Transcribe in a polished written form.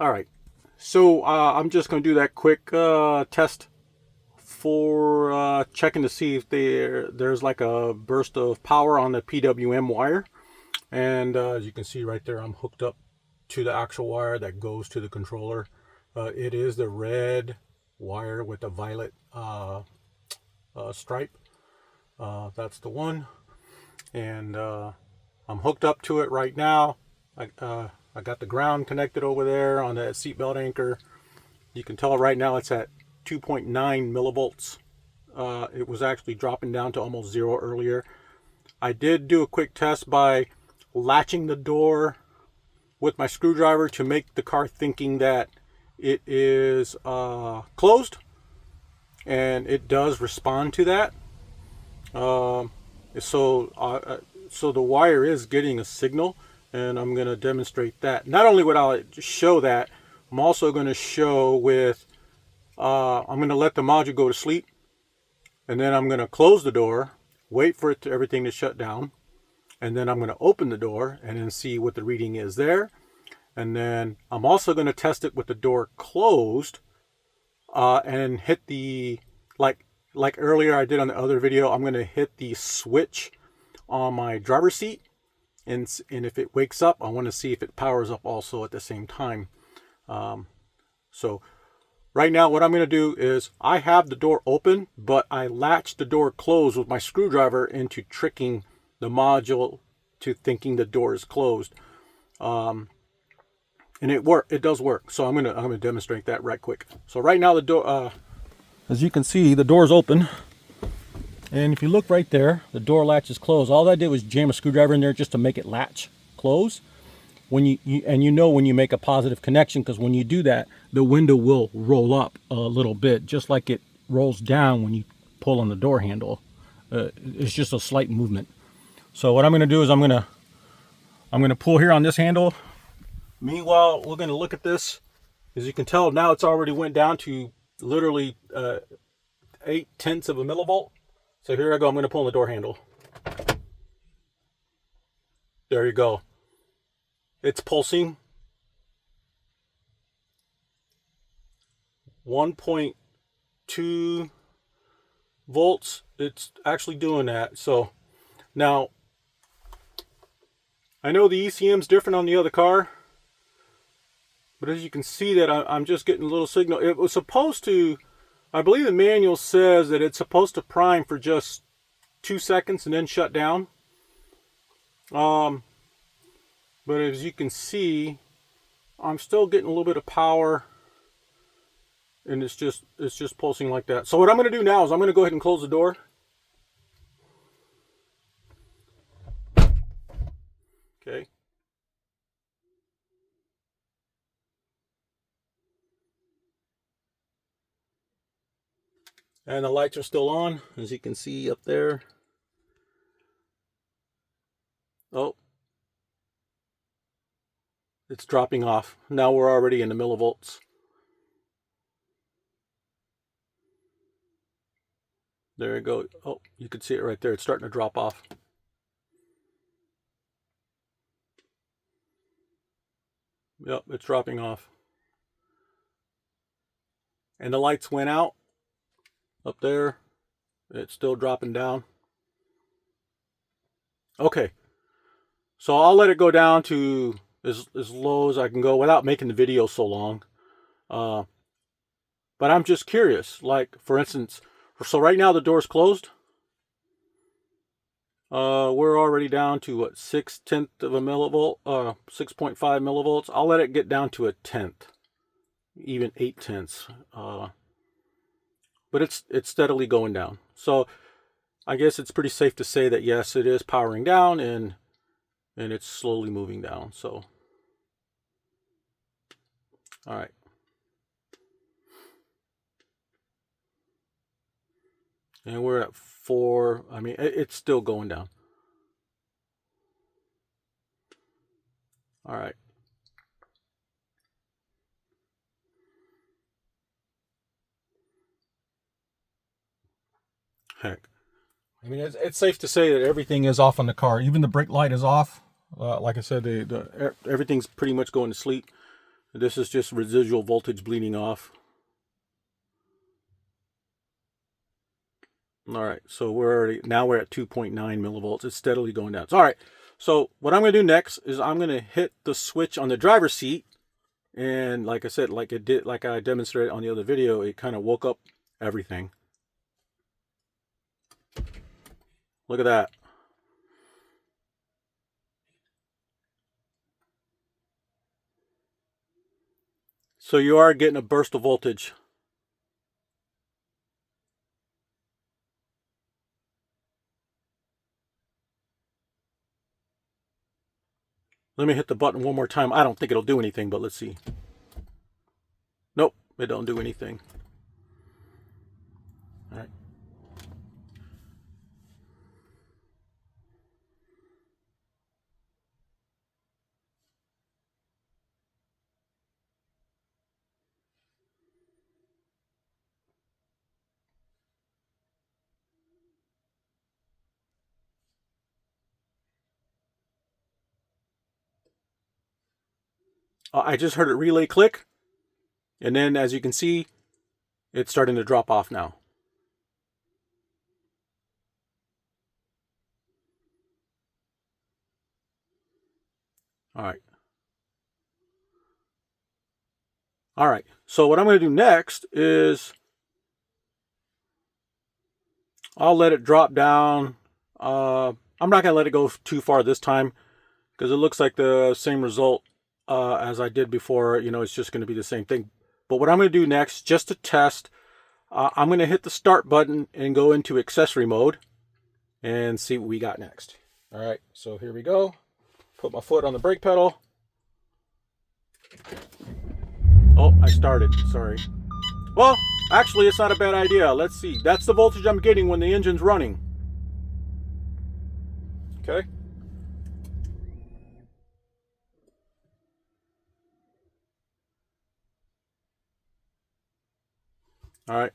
All right, so I'm just going to do that quick test for checking to see if there's like a burst of power on the PWM wire. And as you can see right there, I'm hooked up to the actual wire that goes to the controller. It is the red wire with the violet stripe. That's the one. And I'm hooked up to it right now. I got the ground connected over there on that seatbelt anchor. You can tell right now it's at 2.9 millivolts. It was actually dropping down to almost zero earlier. I did do a quick test by latching the door with my screwdriver to make the car thinking that it is closed, and it does respond to that. So the wire is getting a signal, and I'm going to demonstrate that. Not only would I show that, I'm also going to show with, I'm going to let the module go to sleep, and then I'm going to close the door, wait for everything to shut down, and then I'm going to open the door and then see what the reading is there. And then I'm also going to test it with the door closed, and hit the, like earlier I did on the other video, I'm going to hit the switch on my driver's seat, and if it wakes up, I want to see if it powers up also at the same time. So right now what I'm going to do is I have the door open, but I latched the door closed with my screwdriver into tricking the module to thinking the door is closed. And it does work. So I'm gonna demonstrate that right quick. So right now the door, as you can see, the door is open. And if you look right there, the door latch is closed. All I did was jam a screwdriver in there just to make it latch close. When you know when you make a positive connection, because when you do that, the window will roll up a little bit, just like it rolls down when you pull on the door handle. It's just a slight movement. So what I'm going to do is I'm going to pull here on this handle. Meanwhile, we're going to look at this. As you can tell, now it's already went down to literally 0.8 of a millivolt. So here I go. I'm going to pull on the door handle. There you go. It's pulsing. 1.2 volts. It's actually doing that. So now I know the ECM is different on the other car, but as you can see that I'm just getting a little signal. It was supposed to, I believe the manual says that it's supposed to prime for just 2 seconds and then shut down. But as you can see, I'm still getting a little bit of power, and it's just pulsing like that. So what I'm going to do now is I'm going to go ahead and close the door. Okay. And the lights are still on, as you can see up there. Oh, it's dropping off. Now we're already in the millivolts. There you go. Oh, you can see it right there. It's starting to drop off. Yep, it's dropping off. And the lights went out up there. It's still dropping down. Okay, so I'll let it go down to as low as I can go without making the video so long. But I'm just curious, like for instance, so right now the door's closed. We're already down to what, 0.6 of a millivolt, 6.5 millivolts. I'll let it get down to 1/10, even 0.8. But it's steadily going down. So I guess it's pretty safe to say that yes, it is powering down, and it's slowly moving down. So, all right. And we're at 4. I mean, it's still going down. All right. Heck. I mean, it's safe to say that everything is off on the car. Even the brake light is off. Like I said, everything's pretty much going to sleep. This is just residual voltage bleeding off. All right, so we're at 2.9 millivolts. It's steadily going down. All right, so what I'm going to do next is I'm going to hit the switch on the driver's seat, and like I said, like I demonstrated on the other video, it kind of woke up everything. Look at that. So you are getting a burst of voltage. Let me hit the button one more time. I don't think it'll do anything, but let's see. Nope, it don't do anything. All right. I just heard it relay click, and then as you can see, it's starting to drop off now. All right. All right. So what I'm going to do next is I'll let it drop down. I'm not going to let it go too far this time because it looks like the same result as I did before. You know, it's just going to be the same thing. But what I'm going to do next, just to test, I'm going to hit the start button and go into accessory mode and see what we got next. All right, so here we go. Put my foot on the brake pedal. Oh, I started, sorry. Well, actually, it's not a bad idea. Let's see. That's the voltage I'm getting when the engine's running. Okay. All right.